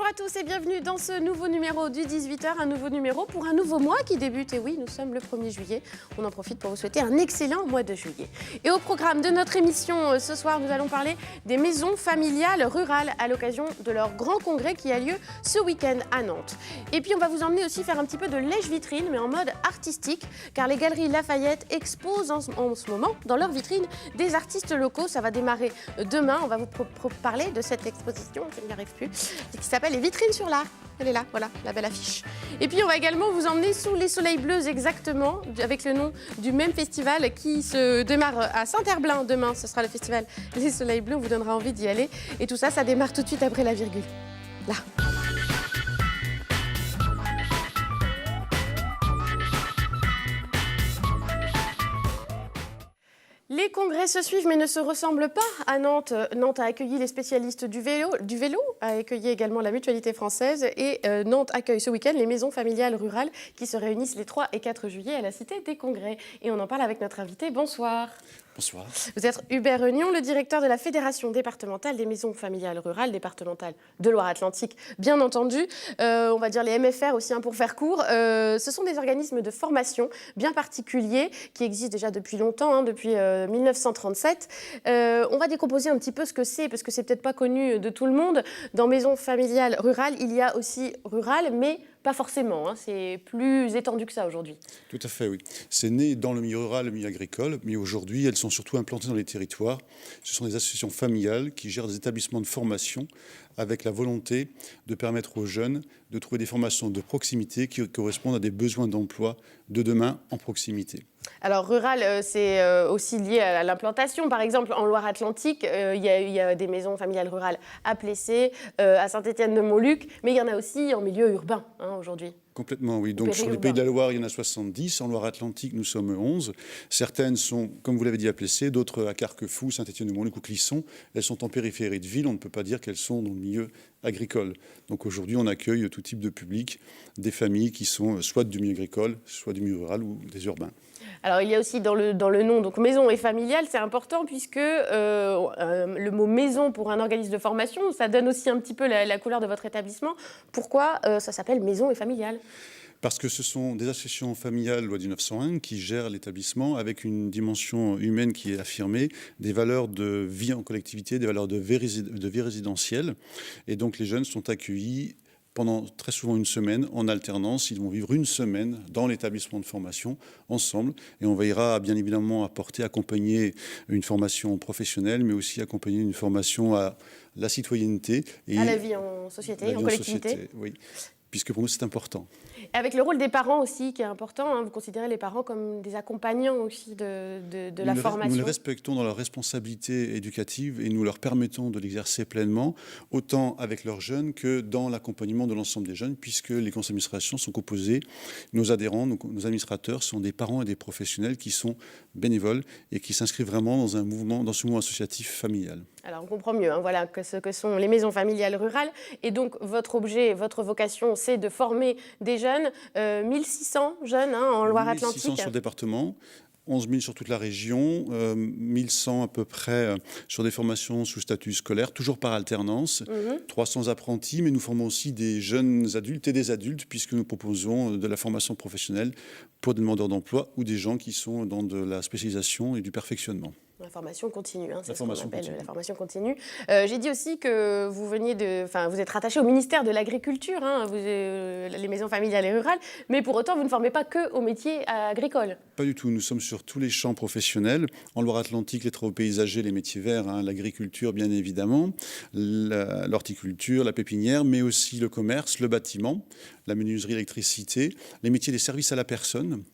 Bonjour à tous et bienvenue dans ce nouveau numéro du 18h, un nouveau numéro pour un nouveau mois qui débute. Et oui, nous sommes le 1er juillet. On en profite pour vous souhaiter un excellent mois de juillet. Et au programme de notre émission ce soir, nous allons parler des maisons familiales rurales à l'occasion de leur grand congrès qui a lieu ce week-end à Nantes. Et puis on va vous emmener aussi faire un petit peu de lèche-vitrine, mais en mode artistique, car les galeries Lafayette exposent en ce moment dans leurs vitrines des artistes locaux. Ça va démarrer demain. On va vous parler de cette exposition, je n'y arrive plus, qui s'appelle Les Vitrines sur l'art. Elle est là, voilà, la belle affiche. Et puis on va également vous emmener sous les soleils bleus exactement, avec le nom du même festival qui se démarre à Saint-Herblain demain. Ce sera le festival Les Soleils Bleus, on vous donnera envie d'y aller. Et tout ça, ça démarre tout de suite après la virgule. Là. Les congrès se suivent mais ne se ressemblent pas à Nantes. Nantes a accueilli les spécialistes du vélo a accueilli également la Mutualité française et Nantes accueille ce week-end les maisons familiales rurales qui se réunissent les 3 et 4 juillet à la Cité des Congrès. Et on en parle avec notre invité. Bonsoir. Bonsoir. Vous êtes Hubert Regnon, le directeur de la Fédération départementale des maisons familiales rurales, départementale de Loire-Atlantique, bien entendu. On va dire les MFR aussi, pour faire court. Ce sont des organismes de formation bien particuliers qui existent déjà depuis longtemps, depuis 1937. On va décomposer un petit peu ce que c'est, parce que c'est peut-être pas connu de tout le monde. Dans maisons familiales rurales, il y a aussi rural, mais pas forcément, c'est plus étendu que ça aujourd'hui. Tout à fait, oui. C'est né dans le milieu rural, le milieu agricole, mais aujourd'hui, elles sont surtout implantées dans les territoires. Ce sont des associations familiales qui gèrent des établissements de formation avec la volonté de permettre aux jeunes de trouver des formations de proximité qui correspondent à des besoins d'emploi de demain en proximité. Alors, rural, c'est aussi lié à l'implantation. Par exemple, en Loire-Atlantique, il y a des maisons familiales rurales à Plessé, à Saint-Étienne-de-Montluc, mais il y en a aussi en milieu urbain aujourd'hui. Complètement, oui. Donc, sur les Pays de la Loire, il y en a 70. En Loire-Atlantique, nous sommes 11. Certaines sont, comme vous l'avez dit, à Plessé, d'autres à Carquefou, Saint-Étienne-de-Montluc ou Clisson. Elles sont en périphérie de ville. On ne peut pas dire qu'elles sont dans le milieu agricole. Donc, aujourd'hui, on accueille tout type de public, des familles qui sont soit du milieu agricole, soit du milieu rural ou des urbains. Alors, il y a aussi dans le nom, donc maison et familiale, c'est important puisque le mot maison pour un organisme de formation, ça donne aussi un petit peu la couleur de votre établissement. Pourquoi ça s'appelle maison et familiale ? Parce que ce sont des associations familiales, loi 1901, qui gèrent l'établissement avec une dimension humaine qui est affirmée, des valeurs de vie en collectivité, des valeurs de vie résidentielle. Et donc les jeunes sont accueillis pendant très souvent une semaine, en alternance. Ils vont vivre une semaine dans l'établissement de formation ensemble. Et on veillera bien évidemment à accompagner une formation professionnelle, mais aussi accompagner une formation à la citoyenneté. Et à la vie en société, en collectivité. Société, oui, puisque pour nous c'est important. Et avec le rôle des parents aussi qui est important, vous considérez les parents comme des accompagnants aussi de la formation. Nous les respectons dans leur responsabilité éducative et nous leur permettons de l'exercer pleinement, autant avec leurs jeunes que dans l'accompagnement de l'ensemble des jeunes, puisque les conseils d'administration sont composés, nos adhérents, nos administrateurs sont des parents et des professionnels qui sont bénévoles et qui s'inscrivent vraiment dans ce mouvement associatif familial. Alors on comprend mieux voilà, ce que sont les maisons familiales rurales. Et donc votre objet, votre vocation, c'est de former des jeunes, 1600 jeunes en Loire-Atlantique. 1600 sur le département, 11 000 sur toute la région, 1100 à peu près sur des formations sous statut scolaire, toujours par alternance, 300 apprentis, mais nous formons aussi des jeunes adultes et des adultes, puisque nous proposons de la formation professionnelle pour des demandeurs d'emploi ou des gens qui sont dans de la spécialisation et du perfectionnement. La formation continue, c'est ce qu'on appelle la formation continue. J'ai dit aussi que vous êtes rattaché au ministère de l'Agriculture, les maisons familiales et rurales, mais pour autant, vous ne formez pas que au métier agricole. Pas du tout, nous sommes sur tous les champs professionnels. En Loire-Atlantique, les travaux paysagers, les métiers verts, l'agriculture bien évidemment, l'horticulture, la pépinière, mais aussi le commerce, le bâtiment, la menuiserie, l'électricité, les métiers des services à la personne.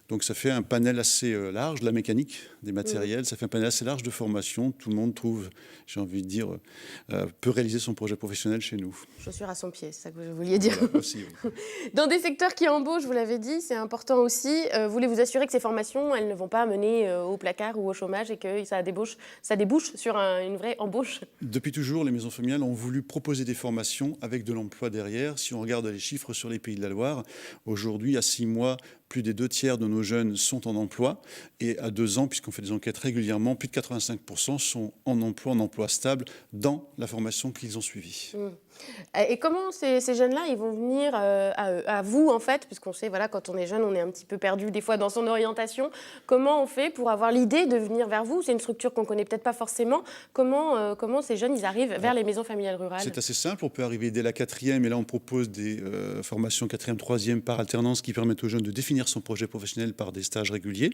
Donc ça fait un panel assez large, la mécanique, des matériels, ça fait un panel assez large de formation. Tout le monde trouve, j'ai envie de dire, peut réaliser son projet professionnel chez nous. Chaussure à son pied, c'est ça que vous vouliez dire. Voilà, aussi, oui. Dans des secteurs qui embauchent, vous l'avez dit, c'est important aussi. Vous voulez vous assurer que ces formations, elles ne vont pas mener au placard ou au chômage et que ça débouche sur une vraie embauche. Depuis toujours, les maisons familiales ont voulu proposer des formations avec de l'emploi derrière. Si on regarde les chiffres sur les Pays de la Loire, aujourd'hui, à 6 mois, plus des 2/3 de nos jeunes sont en emploi. Et à 2 ans, puisqu'on fait des enquêtes régulièrement, plus de 85% sont en emploi stable dans la formation qu'ils ont suivie. Et comment ces jeunes-là, ils vont venir à vous, en fait, puisqu'on sait, voilà, quand on est jeune, on est un petit peu perdu des fois dans son orientation. Comment on fait pour avoir l'idée de venir vers vous? C'est une structure qu'on ne connaît peut-être pas forcément. Comment ces jeunes, ils arrivent vers les maisons familiales rurales? C'est assez simple, on peut arriver dès la 4e, et là on propose des formations 4e, 3e par alternance qui permettent aux jeunes de définir son projet professionnel par des stages réguliers.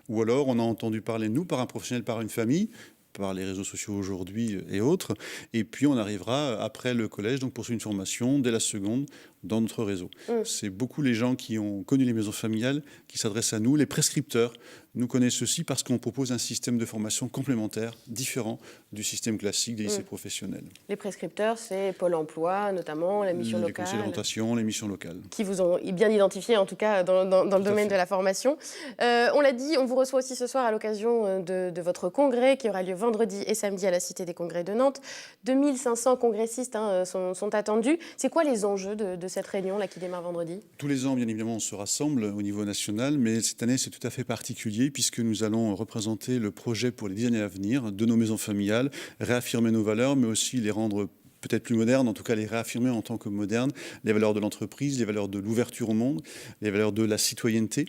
Ou alors on a entendu parler de nous par un professionnel, par une famille, par les réseaux sociaux aujourd'hui et autres. Et puis on arrivera après le collège, donc poursuivre une formation dès la seconde dans notre réseau. C'est beaucoup les gens qui ont connu les maisons familiales qui s'adressent à nous. Les prescripteurs nous connaissent aussi parce qu'on propose un système de formation complémentaire, différent du système classique des lycées professionnels. Les prescripteurs, c'est Pôle emploi, notamment, la mission locale. Les conseils d'orientation, les missions locales. Qui vous ont bien identifié, en tout cas, dans le domaine de la formation. On l'a dit, on vous reçoit aussi ce soir à l'occasion de votre congrès qui aura lieu vendredi et samedi à la Cité des Congrès de Nantes. 2500 congressistes sont attendus. C'est quoi les enjeux de cette réunion là, qui démarre vendredi? Tous les ans, bien évidemment, on se rassemble au niveau national, mais cette année, c'est tout à fait particulier puisque nous allons représenter le projet pour les 10 années à venir de nos maisons familiales, réaffirmer nos valeurs, mais aussi les rendre peut-être plus modernes, en tout cas les réaffirmer en tant que modernes, les valeurs de l'entreprise, les valeurs de l'ouverture au monde, les valeurs de la citoyenneté,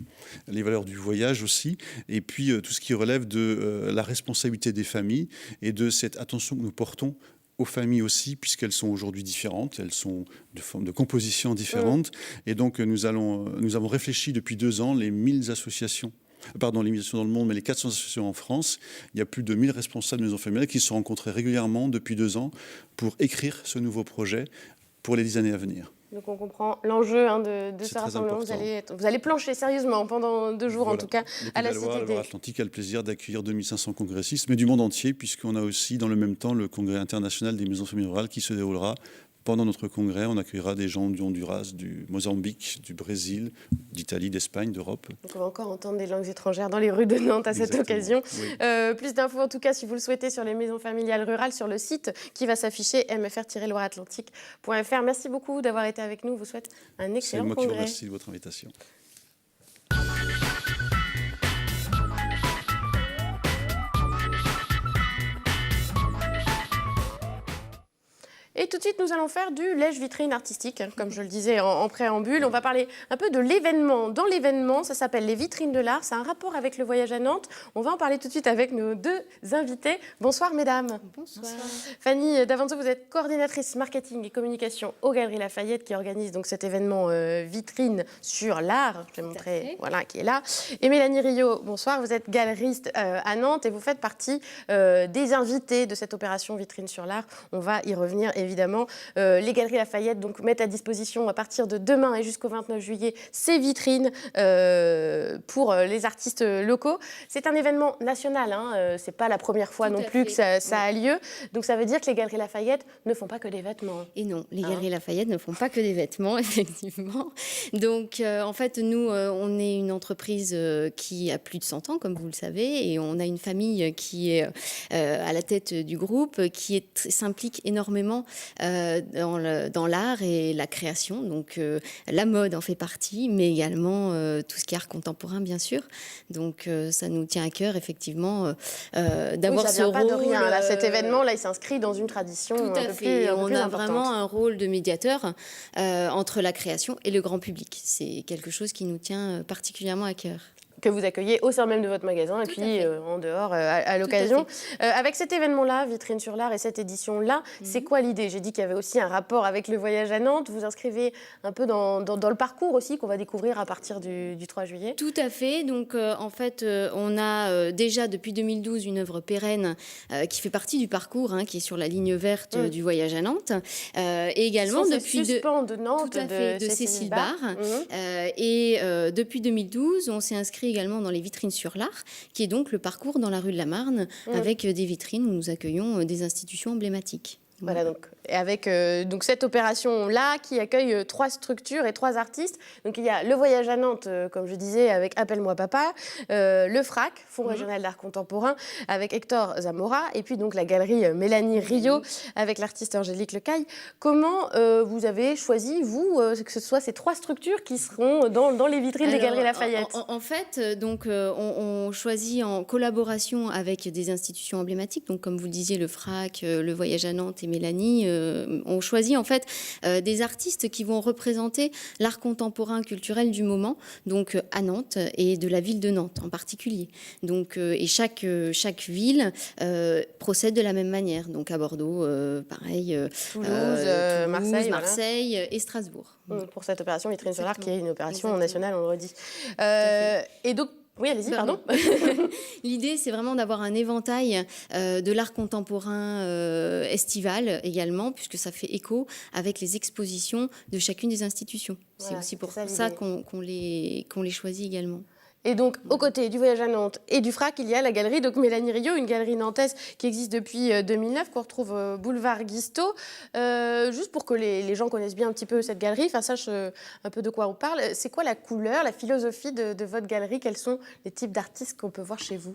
les valeurs du voyage aussi, et puis tout ce qui relève de la responsabilité des familles et de cette attention que nous portons aux familles aussi, puisqu'elles sont aujourd'hui différentes, elles sont de forme de composition différentes. Et donc nous avons réfléchi depuis 2 ans les 1000 associations, les 1000 associations dans le monde, mais les 400 associations en France. Il y a plus de 1000 responsables de maisons familiales qui se rencontrent régulièrement depuis 2 ans pour écrire ce nouveau projet pour les 10 années à venir. Donc on comprend l'enjeu de ce rassemblement. Vous allez plancher sérieusement pendant 2 jours, voilà. En tout cas, à la Cité des... Loire-Atlantique a le plaisir d'accueillir 2500 congressistes, mais du monde entier, puisqu'on a aussi dans le même temps le congrès international des maisons familiales rurales qui se déroulera. Pendant notre congrès, on accueillera des gens du Honduras, du Mozambique, du Brésil, d'Italie, d'Espagne, d'Europe. Donc on va encore entendre des langues étrangères dans les rues de Nantes à cette occasion. Oui. Plus d'infos en tout cas si vous le souhaitez sur les maisons familiales rurales sur le site qui va s'afficher mfr-loireatlantique.fr. Merci beaucoup d'avoir été avec nous. Je vous souhaite un excellent congrès. C'est moi qui vous remercie de votre invitation. Et tout de suite, nous allons faire du lèche-vitrine artistique, comme je le disais en préambule. On va parler un peu de l'événement. Dans l'événement, ça s'appelle les vitrines de l'art. C'est un rapport avec le voyage à Nantes. On va en parler tout de suite avec nos 2 invités. Bonsoir, mesdames. Bonsoir. Fanny Davanzo, vous êtes coordinatrice marketing et communication aux Galeries Lafayette qui organise donc cet événement vitrine sur l'art. Je vais montrer, voilà, qui est là. Et Mélanie Rio, bonsoir. Vous êtes galeriste à Nantes et vous faites partie des invités de cette opération vitrine sur l'art. On va y revenir évidemment. Les Galeries Lafayette donc, mettent à disposition à partir de demain et jusqu'au 29 juillet ces vitrines pour les artistes locaux. C'est un événement national, hein, c'est pas la première fois non plus que ça a lieu. Donc ça veut dire que les Galeries Lafayette ne font pas que des vêtements. Et non, les Galeries Lafayette ne font pas que des vêtements, effectivement. Donc en fait, nous, on est une entreprise qui a plus de 100 ans, comme vous le savez, et on a une famille qui est à la tête du groupe, qui s'implique énormément dans l'art et la création. Donc la mode en fait partie, mais également tout ce qui est art contemporain, bien sûr. Donc ça nous tient à cœur, effectivement, d'avoir ce rôle. Ça ne vient pas de rien. Là, cet événement, là, il s'inscrit dans une tradition tout à fait. On a vraiment un rôle de médiateur entre la création et le grand public. C'est quelque chose qui nous tient particulièrement à cœur. Que vous accueillez au sein même de votre magasin et puis en dehors à l'occasion. Avec cet événement-là, Vitrine sur l'art et cette édition-là, c'est quoi l'idée? J'ai dit qu'il y avait aussi un rapport avec le voyage à Nantes. Vous inscrivez un peu dans le parcours aussi qu'on va découvrir à partir du 3 juillet. Tout à fait. Donc en fait, on a déjà depuis 2012 une œuvre pérenne qui fait partie du parcours, qui est sur la ligne verte du voyage à Nantes. Et également depuis Suspens de Nantes, tout à fait, de Cécile Barre. Et depuis 2012, on s'est inscrit également dans les vitrines sur l'art, qui est donc le parcours dans la rue de la Marne, avec des vitrines où nous accueillons des institutions emblématiques. Voilà, donc, et avec donc cette opération-là qui accueille 3 structures et 3 artistes. Donc il y a le voyage à Nantes, comme je disais, avec Appelle-moi Papa, le FRAC, Fonds régional d'art contemporain, avec Hector Zamora, et puis donc la galerie Mélanie Rio, avec l'artiste Angélique Lecaille. Comment vous avez choisi, vous, que ce soit ces 3 structures qui seront dans les vitrines des Galeries Lafayette? En fait, donc, on choisit en collaboration avec des institutions emblématiques, donc comme vous le disiez, le FRAC, le voyage à Nantes et Mélanie, on choisit en fait des artistes qui vont représenter l'art contemporain culturel du moment, donc à Nantes et de la ville de Nantes en particulier. Donc, et chaque ville procède de la même manière. Donc à Bordeaux, pareil, Toulouse, Toulouse, Marseille, Marseille et Strasbourg. Pour cette opération Vitrine sur l'art, qui est une opération Exactement. nationale, on le redit. Et donc, oui, allez-y, pardon. L'idée, c'est vraiment d'avoir un éventail de l'art contemporain estival également, puisque ça fait écho avec les expositions de chacune des institutions. Voilà, c'est aussi pour ça, ça l'idée. qu'on les choisit également. Et donc, aux côtés du voyage à Nantes et du FRAC, il y a la galerie donc Mélanie Rio, une galerie nantaise qui existe depuis 2009, qu'on retrouve boulevard Guisteau. Juste pour que les gens connaissent bien un petit peu cette galerie, sachent un peu de quoi on parle, c'est quoi la couleur, la philosophie de votre galerie? Quels sont les types d'artistes qu'on peut voir chez vous?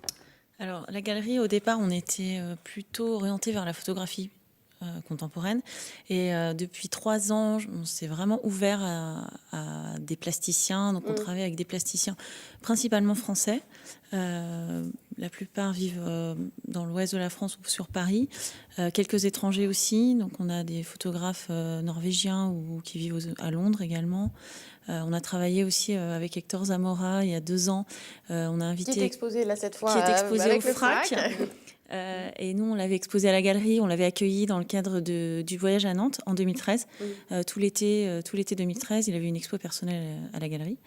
Alors, la galerie, au départ, on était plutôt orienté vers la photographie contemporaine. Et depuis 3 ans, on s'est vraiment ouvert à des plasticiens. Donc, on travaille avec des plasticiens principalement français. La plupart vivent dans l'ouest de la France ou sur Paris. Quelques étrangers aussi. Donc, on a des photographes norvégiens ou qui vivent à Londres également. On a travaillé aussi avec Hector Zamora il y a 2 ans. On a invité... Qui est exposé là cette fois qui est exposé avec au le FRAC. Et nous, on l'avait exposé à la galerie, on l'avait accueilli dans le cadre du voyage à Nantes en 2013. Tout l'été 2013, il avait une expo personnelle à la galerie.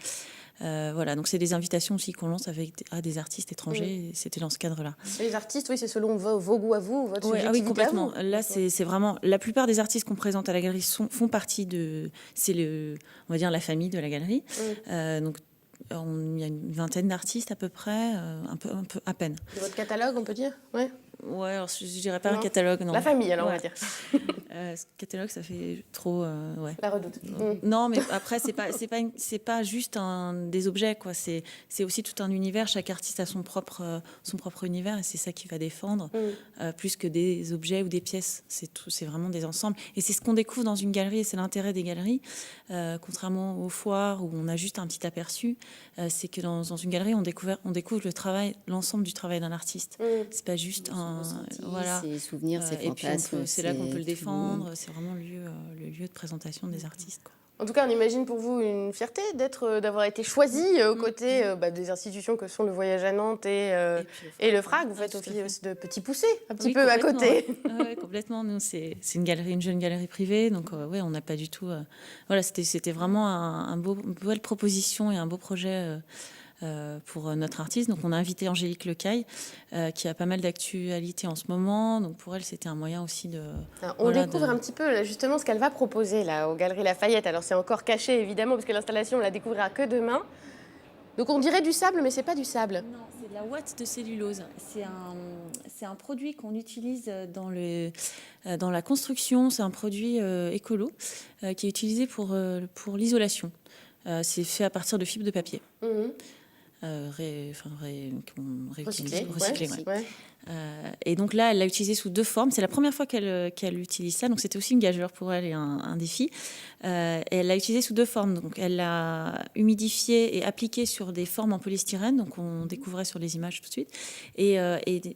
Voilà, donc c'est des invitations aussi qu'on lance à des artistes étrangers. Et c'était dans ce cadre-là. Les artistes, oui, c'est selon vos goûts à vous, votre subjectivité. Ah oui, complètement. À vous. Là, c'est vraiment la plupart des artistes qu'on présente à la galerie font partie de, on va dire la famille de la galerie. Donc il y a une vingtaine d'artistes à peu près, un peu à peine. De votre catalogue, on peut dire, ouais. Ouais, alors je dirais pas un catalogue, non. La famille, alors on va dire. Ce catalogue, ça fait trop, ouais. La redoute. Non, mais après, c'est pas juste des objets, quoi. C'est aussi tout un univers. Chaque artiste a son propre univers, et c'est ça qu'il va défendre, plus que des objets ou des pièces. C'est vraiment des ensembles. Et c'est ce qu'on découvre dans une galerie, et c'est l'intérêt des galeries, contrairement aux foires où on a juste un petit aperçu. C'est que dans une galerie, on découvre l'ensemble du travail d'un artiste. C'est pas juste voilà. Ses souvenirs, ses fantasmes. C'est là qu'on peut le défendre. C'est vraiment le lieu de présentation des artistes, quoi. En tout cas, on imagine pour vous une fierté d'avoir été choisi aux côtés des institutions que sont le Voyage à Nantes et le FRAC. Vous faites aussi de petits poussés un petit peu à côté. Oui, complètement. Nous, c'est une jeune galerie privée, donc ouais, on n'a pas du tout. Voilà, c'était vraiment une belle proposition et un beau projet. Pour notre artiste. Donc, on a invité Angélique Lecaille, qui a pas mal d'actualité en ce moment. Donc, pour elle, c'était un moyen aussi de... On découvre un petit peu, là, justement, ce qu'elle va proposer là, aux Galeries Lafayette. Alors, c'est encore caché, évidemment, parce que l'installation, on la découvrira que demain. Donc, on dirait du sable, mais c'est pas du sable. Non, c'est de la ouate de cellulose. C'est un produit qu'on utilise dans la construction. C'est un produit écolo qui est utilisé pour l'isolation. C'est fait à partir de fibres de papier. Recyclé. Ouais. Et donc là, elle l'a utilisé sous 2 formes. C'est la première fois qu'elle utilise ça, donc c'était aussi une gageure pour elle et un défi. Et elle l'a utilisé sous 2 formes. Donc elle l'a humidifié et appliqué sur des formes en polystyrène, donc on découvrait sur les images tout de suite. Et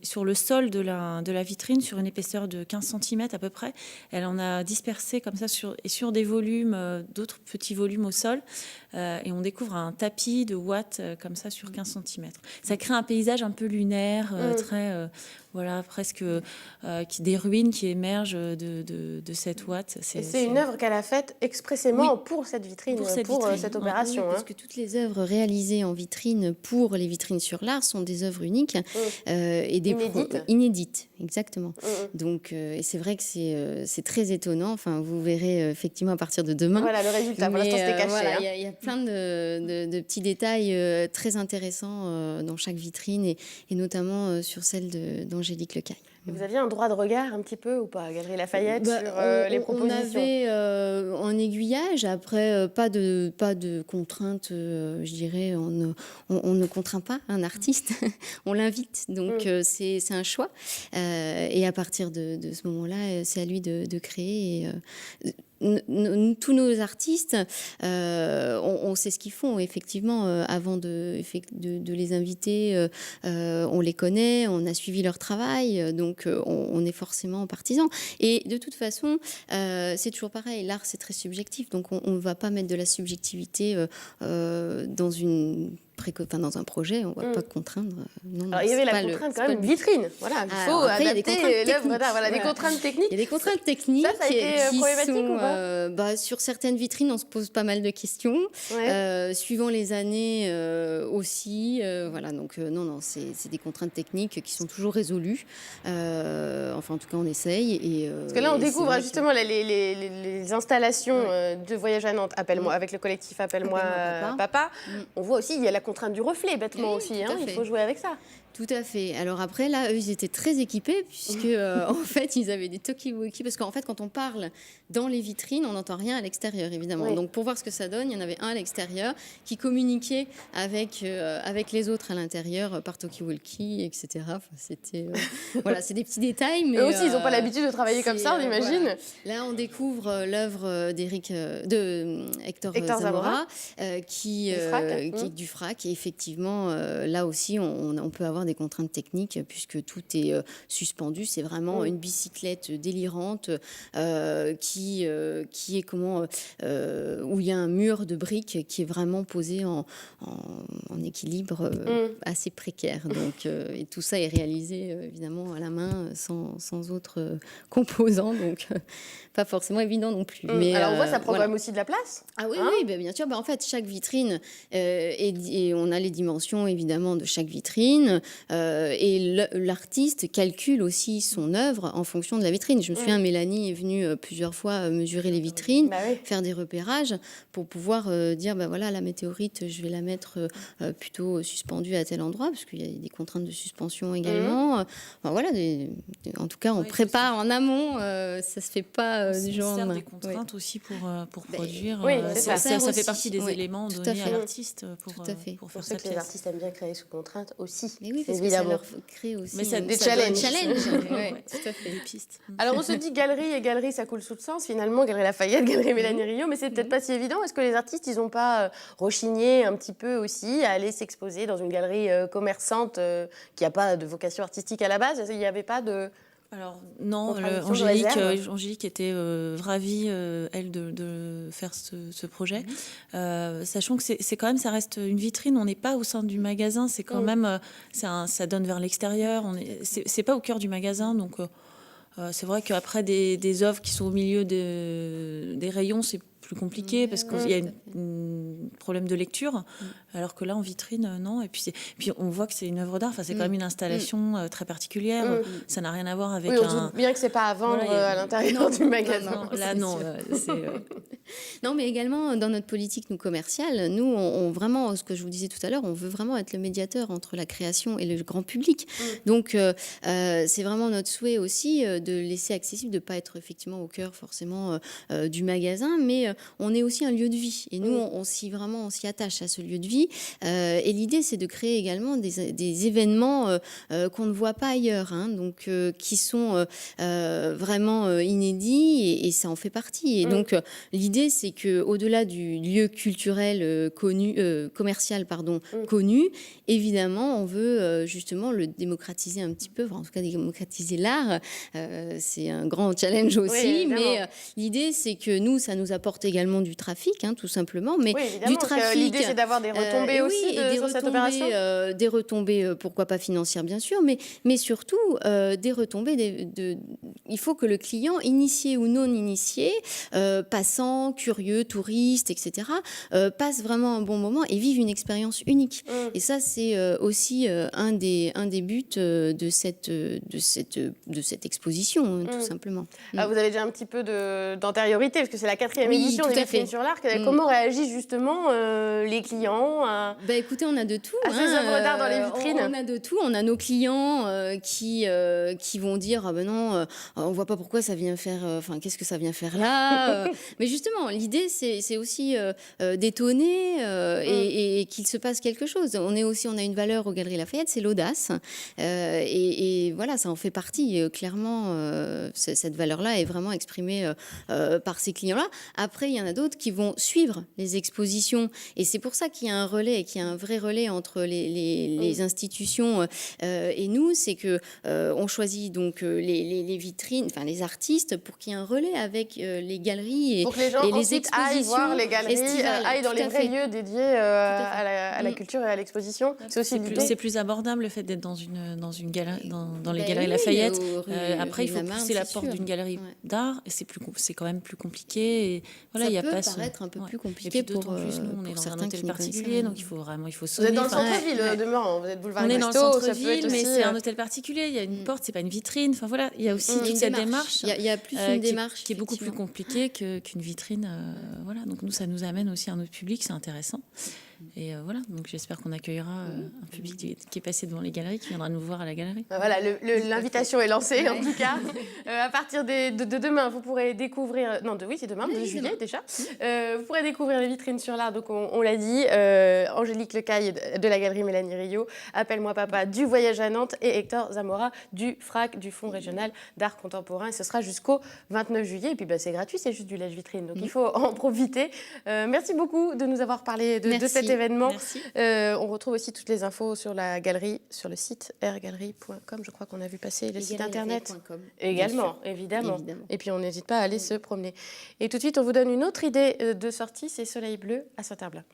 sur le sol de la vitrine, sur une épaisseur de 15 cm à peu près, elle en a dispersé comme ça sur des volumes, d'autres petits volumes au sol. Et on découvre un tapis de ouate comme ça sur 15 cm. Ça crée un paysage un peu lunaire, très... voilà, presque des ruines qui émergent de cette ouate. C'est une œuvre qu'elle a faite expressément pour cette vitrine, pour cette opération. Oui, parce que toutes les œuvres réalisées en vitrine pour les vitrines sur l'art sont des œuvres uniques et des inédites, exactement. Donc, et c'est vrai que c'est très étonnant. Enfin, vous verrez effectivement à partir de demain. Voilà le résultat. Pour l'instant, c'était caché. Voilà, y a plein de petits détails très intéressants dans chaque vitrine et notamment sur celle d'Angélique Lecaille. Vous aviez un droit de regard un petit peu ou pas, Galerie Lafayette, sur les propositions? On avait en aiguillage, après pas de contraintes, je dirais, on ne contraint pas un artiste, on l'invite, donc c'est un choix. Et à partir de ce moment-là, c'est à lui de créer. tous nos artistes, on sait ce qu'ils font, effectivement, avant de les inviter, on les connaît, on a suivi leur travail, donc on est forcément partisans. Et de toute façon, c'est toujours pareil, l'art c'est très subjectif, donc on ne va pas mettre de la subjectivité dans un projet, on ne va pas contraindre. Non, alors, il y avait la contrainte quand même vitrine. Voilà, il faut adapter l'œuvre. Voilà, des contraintes techniques. Il y a des contraintes techniques. Ça a été problématique ou pas sur certaines vitrines, on se pose pas mal de questions. Suivant les années aussi. Voilà, donc non, c'est des contraintes techniques qui sont toujours résolues. Enfin, en tout cas, on essaye. Parce que là, on découvre justement les installations de Voyage à Nantes, avec le collectif Appelle-moi Papa. On voit aussi, il y a la contrainte du reflet, bêtement aussi. Il faut jouer avec ça. Tout à fait. Alors après, là, eux, ils étaient très équipés puisque, en fait, ils avaient des talkie-walkie. Parce qu'en fait, quand on parle dans les vitrines, on n'entend rien à l'extérieur, évidemment. Donc, pour voir ce que ça donne, il y en avait un à l'extérieur qui communiquait avec les autres à l'intérieur par talkie-walkie, etc. Enfin, c'était... voilà, c'est des petits détails. Mais eux aussi, ils n'ont pas l'habitude de travailler comme ça, on imagine. Voilà. Là, on découvre l'œuvre de Hector Zamora, qui est du FRAC. Et effectivement, là aussi, on peut avoir des contraintes techniques puisque tout est suspendu. C'est vraiment une bicyclette délirante qui est où il y a un mur de briques qui est vraiment posé en équilibre assez précaire. Donc, et tout ça est réalisé évidemment à la main sans autres composants. Donc, pas forcément évident non plus. Mais, alors on voit, ça prend quand même aussi de la place. Ah oui, oui, bien sûr. En fait, chaque vitrine, et on a les dimensions évidemment de chaque vitrine, et l'artiste calcule aussi son œuvre en fonction de la vitrine. Je me souviens, Mélanie est venue plusieurs fois mesurer les vitrines, faire des repérages pour pouvoir dire, voilà, la météorite, je vais la mettre plutôt suspendue à tel endroit, parce qu'il y a des contraintes de suspension également. Enfin, voilà, en tout cas, on prépare en amont, ça se fait pas du jour au lendemain. Des contraintes aussi pour produire. Ça fait partie des éléments donnés à l'artiste pour faire sa pièce. Les artistes aiment bien créer sous contrainte aussi. Mais oui, parce que ça leur crée aussi des challenges. Tout à fait. Des pistes. Alors on se dit galerie, ça coule sous le sens. Finalement, Galerie Lafayette, Galerie Mélanie Rio, mais c'est peut-être pas si évident. Est-ce que les artistes, ils n'ont pas rechigné un petit peu aussi à aller s'exposer dans une galerie commerçante qui n'a pas de vocation artistique à la base? Il n'y avait pas de... Alors non, Angélique était ravie, elle, de faire ce projet, sachant que c'est quand même, ça reste une vitrine, on n'est pas au sein du magasin, c'est quand même, ça donne vers l'extérieur, c'est pas au cœur du magasin, donc c'est vrai qu'après des œuvres qui sont au milieu des rayons, c'est plus compliqué parce qu'il y a un problème de lecture, alors que là en vitrine non. Et puis on voit que c'est une œuvre d'art. Enfin, c'est quand même une installation très particulière. Ça n'a rien à voir avec. On doute bien que c'est pas à vendre à l'intérieur du magasin. Non, non, mais également dans notre politique commerciale, nous on vraiment, ce que je vous disais tout à l'heure, on veut vraiment être le médiateur entre la création et le grand public. Donc c'est vraiment notre souhait aussi de laisser accessible, de pas être effectivement au cœur forcément du magasin, mais on est aussi un lieu de vie. Et nous, on s'y attache à ce lieu de vie. Et l'idée, c'est de créer également des événements qu'on ne voit pas ailleurs, donc qui sont vraiment inédits, et ça en fait partie. Et donc, l'idée, c'est qu'au-delà du lieu culturel commercial connu, évidemment, on veut justement le démocratiser un petit peu, en tout cas démocratiser l'art. C'est un grand challenge aussi, mais l'idée, c'est que nous, ça nous apporte également du trafic, tout simplement. Mais du trafic. L'idée, c'est d'avoir des retombées aussi sur cette opération. Des retombées, pourquoi pas financières, bien sûr, mais surtout des retombées. Il faut que le client, initié ou non initié, passant, curieux, touriste, etc., passe vraiment un bon moment et vive une expérience unique. Et ça, c'est aussi un des buts de cette exposition, tout simplement. Ah, vous avez déjà un petit peu d'antériorité, parce que c'est la 4e édition des Vitrines sur l'art. Comment réagissent justement les clients écoutez, on a de tout. À ces œuvres d'art dans les vitrines. On a de tout. On a nos clients qui vont dire non, on voit pas pourquoi ça vient faire. Qu'est-ce que ça vient faire là Mais justement, justement, l'idée, c'est aussi d'étonner et qu'il se passe quelque chose. On a une valeur aux Galeries Lafayette, c'est l'audace. Et voilà, ça en fait partie. Clairement, cette valeur-là est vraiment exprimée par ces clients-là. Après, il y en a d'autres qui vont suivre les expositions. Et c'est pour ça qu'il y a un relais, qu'il y a un vrai relais entre les institutions et nous. C'est qu'on choisit donc les vitrines, enfin les artistes, pour qu'il y ait un relais avec les galeries pour que les gens et les expositions. Aillent voir les galeries, aillent dans les vrais lieux dédiés à la culture et à l'exposition. C'est aussi l'idée. C'est plus abordable le fait d'être dans une galerie, dans les galeries Lafayette. Après, il faut pousser la porte d'une galerie d'art, et c'est quand même plus compliqué. Et voilà, ça peut paraître un peu plus compliqué pour plus, nous, on est dans un hôtel particulier, donc il faut sonner. Vous êtes dans le centre-ville, demeurant, vous êtes boulevard Resto. On est dans le centre-ville, mais c'est un hôtel particulier. Il y a une porte, c'est pas une vitrine. Enfin voilà, il y a aussi toute cette démarche. Il y a plus une démarche qui est beaucoup plus compliquée qu'une vitrine. Voilà, donc nous, ça nous amène aussi à un autre public, c'est intéressant. Et voilà, donc j'espère qu'on accueillera un public qui est passé devant les galeries, qui viendra nous voir à la galerie. Voilà, l'invitation est lancée en tout cas. À partir de demain, vous pourrez découvrir... c'est demain, 2 juillet déjà. Vous pourrez découvrir les vitrines sur l'art, donc on l'a dit. Angélique Lecaille de la galerie Mélanie Rio, Appelle-moi Papa du Voyage à Nantes et Hector Zamora du FRAC, du Fonds régional d'art contemporain. Et ce sera jusqu'au 29 juillet. Et puis c'est gratuit, c'est juste du lèche-vitrine, donc il faut en profiter. Merci beaucoup de nous avoir parlé de cet événement. On retrouve aussi toutes les infos sur la galerie, sur le site rgalerie.com. Je crois qu'on a vu passer le site internet. Également, évidemment. Et puis on n'hésite pas à aller se promener. Et tout de suite, on vous donne une autre idée de sortie, c'est Soleil Bleu à Saint-Herblain.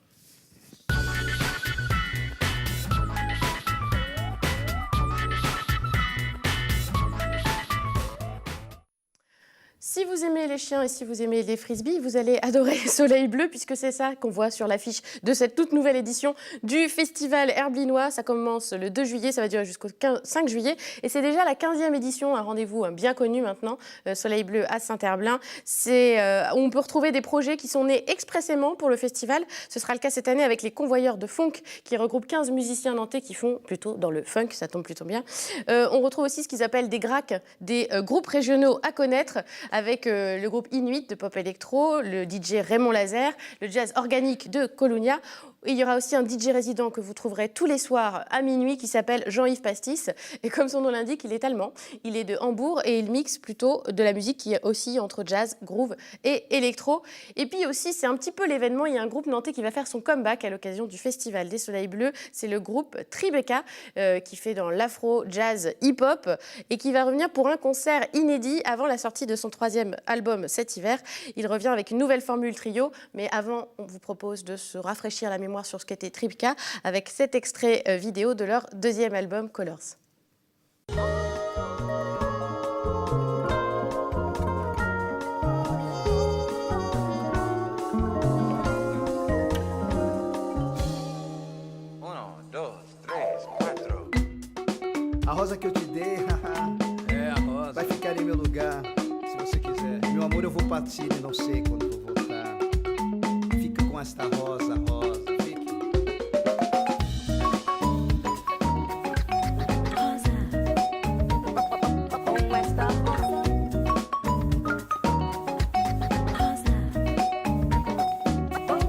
Si vous aimez les chiens et si vous aimez les frisbees, vous allez adorer Soleil Bleu, puisque c'est ça qu'on voit sur l'affiche de cette toute nouvelle édition du festival Herblinois. Ça commence le 2 juillet, ça va durer jusqu'au 5 juillet. Et c'est déjà la 15e édition, un rendez-vous bien connu maintenant, Soleil Bleu à Saint-Herblain. Où on peut retrouver des projets qui sont nés expressément pour le festival. Ce sera le cas cette année avec les Convoyeurs de Funk, qui regroupent 15 musiciens nantais qui font plutôt dans le funk, ça tombe plutôt bien. On retrouve aussi ce qu'ils appellent des GRAC, des groupes régionaux à connaître, avec le groupe Inuit de pop électro, le DJ Raymond Laser, le jazz organique de Colunia. Il y aura aussi un DJ résident que vous trouverez tous les soirs à minuit qui s'appelle Jean-Yves Pastis. Et comme son nom l'indique, il est allemand. Il est de Hambourg et il mixe plutôt de la musique qui est aussi entre jazz, groove et électro. Et puis aussi, c'est un petit peu l'événement. Il y a un groupe nantais qui va faire son comeback à l'occasion du Festival des Soleils Bleus. C'est le groupe Tribeca qui fait dans l'afro, jazz, hip-hop et qui va revenir pour un concert inédit avant la sortie de son 3e album cet hiver. Il revient avec une nouvelle formule trio. Mais avant, on vous propose de se rafraîchir la mémoire sur ce qu'était Tribeca avec cet extrait vidéo de leur 2e album Colors. A rosa que eu te dei, a rosa. Vai ficar em meu lugar, se você quiser. Meu amor, eu vou partir e não sei quando vou voltar. Fica com esta rosa, rosa, fique. Rosa, com esta rosa. Rosa, com esta rosa.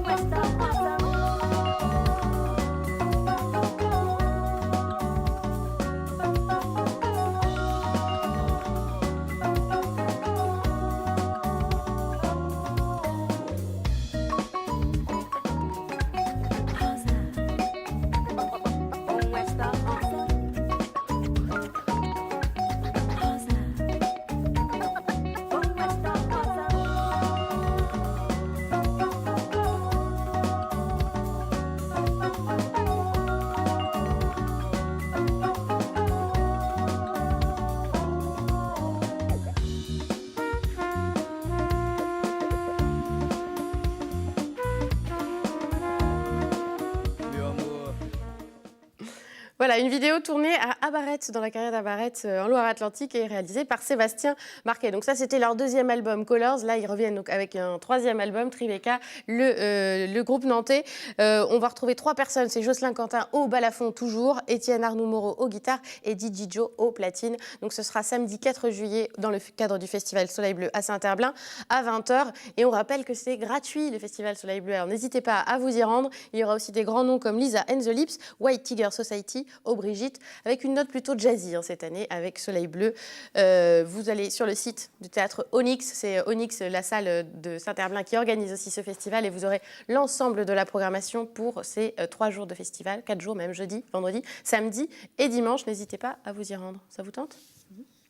Voilà, une vidéo tournée à à Barrette, dans la carrière d'Abarrette, en Loire-Atlantique, et réalisé par Sébastien Marquet. Donc ça, c'était leur deuxième album, Colors. Là, ils reviennent donc avec un troisième album, Tribeca, le groupe nantais. On va retrouver 3 personnes, c'est Jocelyn Quentin au balafon toujours, Étienne Arnoux Moreau aux guitares et DJ Joe aux platines. Donc ce sera samedi 4 juillet dans le cadre du festival Soleil Bleu à Saint-Herblain à 20h. Et on rappelle que c'est gratuit, le festival Soleil Bleu. Alors n'hésitez pas à vous y rendre. Il y aura aussi des grands noms comme Lisa and the Lips, White Tiger Society, Brigitte, avec une note plutôt jazzy cette année avec Soleil Bleu. Vous allez sur le site du théâtre Onyx, c'est Onyx, la salle de Saint-Herblain qui organise aussi ce festival, et vous aurez l'ensemble de la programmation pour ces 3 jours de festival, 4 jours même, jeudi, vendredi, samedi et dimanche. N'hésitez pas à vous y rendre. Ça vous tente ?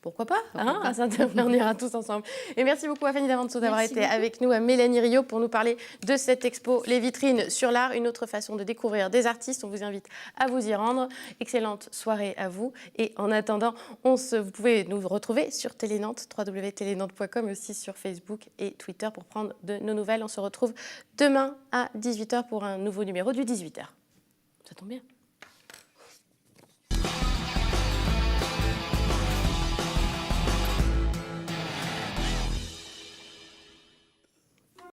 Pourquoi pas, à Saint-Herblain, on ira tous ensemble. Et merci beaucoup à Fanny Davanzo d'avoir été avec nous, à Mélanie Rio pour nous parler de cette expo Les Vitrines sur l'art, une autre façon de découvrir des artistes. On vous invite à vous y rendre. Excellente soirée à vous. Et en attendant, vous pouvez nous retrouver sur Télénantes, www.telenantes.com, aussi sur Facebook et Twitter pour prendre de nos nouvelles. On se retrouve demain à 18h pour un nouveau numéro du 18h. Ça tombe bien.